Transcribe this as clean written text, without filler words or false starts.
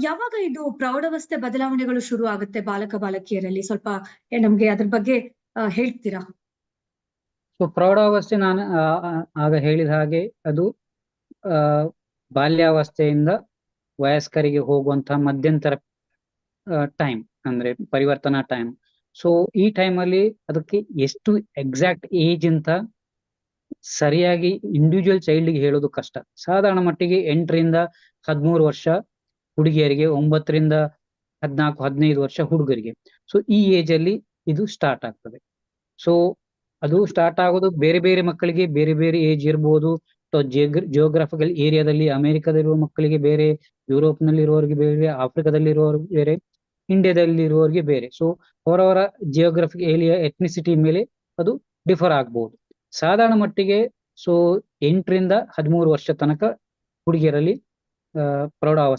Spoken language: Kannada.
ಯಾವಾಗ ಇದು ಪ್ರೌಢಾವಸ್ಥೆ ಬದಲಾವಣೆಗಳು ಶುರು ಆಗುತ್ತೆ ಬಾಲಕ ಬಾಲಕಿಯರಲ್ಲಿ? ಸ್ವಲ್ಪ ನಮ್ಗೆ ಅದ್ರ ಬಗ್ಗೆ ಹೇಳ್ತೀರಾ? ಸೊ ಪ್ರೌಢಾವಸ್ಥೆ ನಾನು ಆಗ ಹೇಳಿದ ಹಾಗೆ ಅದು ಆ ಬಾಲ್ಯಾವಸ್ಥೆಯಿಂದ ವಯಸ್ಕರಿಗೆ ಹೋಗುವಂತಹ ಮಧ್ಯಂತರ ಟೈಮ್, ಅಂದ್ರೆ ಪರಿವರ್ತನಾ ಟೈಮ್. ಸೊ ಈ ಟೈಮಲ್ಲಿ ಅದಕ್ಕೆ ಎಷ್ಟು ಎಕ್ಸಾಕ್ಟ್ ಏಜ್ ಅಂತ ಸರಿಯಾಗಿ ಇಂಡಿವಿಜುವಲ್ ಚೈಲ್ಡ್ಗೆ ಹೇಳೋದು ಕಷ್ಟ. ಸಾಧಾರಣ ಮಟ್ಟಿಗೆ 8ರಿಂದ 13 ವರ್ಷ ಹುಡುಗಿಯರಿಗೆ, 9ರಿಂದ 14-15 ವರ್ಷ ಹುಡುಗರಿಗೆ. ಸೊ ಈ ಏಜ್ ಅಲ್ಲಿ ಇದು ಸ್ಟಾರ್ಟ್ ಆಗ್ತದೆ. ಸೊ ಅದು ಸ್ಟಾರ್ಟ್ ಆಗೋದು ಬೇರೆ ಬೇರೆ ಮಕ್ಕಳಿಗೆ ಬೇರೆ ಬೇರೆ ಏಜ್ ಇರ್ಬೋದು. ಜಿಯೋಗ್ರಾಫಿಕಲ್ ಏರಿಯಾದಲ್ಲಿ ಅಮೆರಿಕದಲ್ಲಿರುವ ಮಕ್ಕಳಿಗೆ ಬೇರೆ, ಯುರೋಪ್ ನಲ್ಲಿ ಇರುವವರಿಗೆ ಬೇರೆ, ಆಫ್ರಿಕಾದಲ್ಲಿ ಇರುವವರಿಗೆ ಬೇರೆ, ಇಂಡಿಯಾದಲ್ಲಿ ಇರುವವರಿಗೆ ಬೇರೆ. ಸೊ ಅವರವರ ಜಿಯೋಗ್ರಫಿಕ್ ಏರಿಯಾ ಎಥ್ನಿಸಿಟಿ ಮೇಲೆ ಅದು ಡಿಫರ್ ಆಗ್ಬಹುದು. ಸಾಧಾರಣ ಮಟ್ಟಿಗೆ ಸೊ 8ರಿಂದ 13 ವರ್ಷ ತನಕ ಹುಡುಗಿಯರಲ್ಲಿ ಪ್ರೌಢಾವಸ್ಥೆ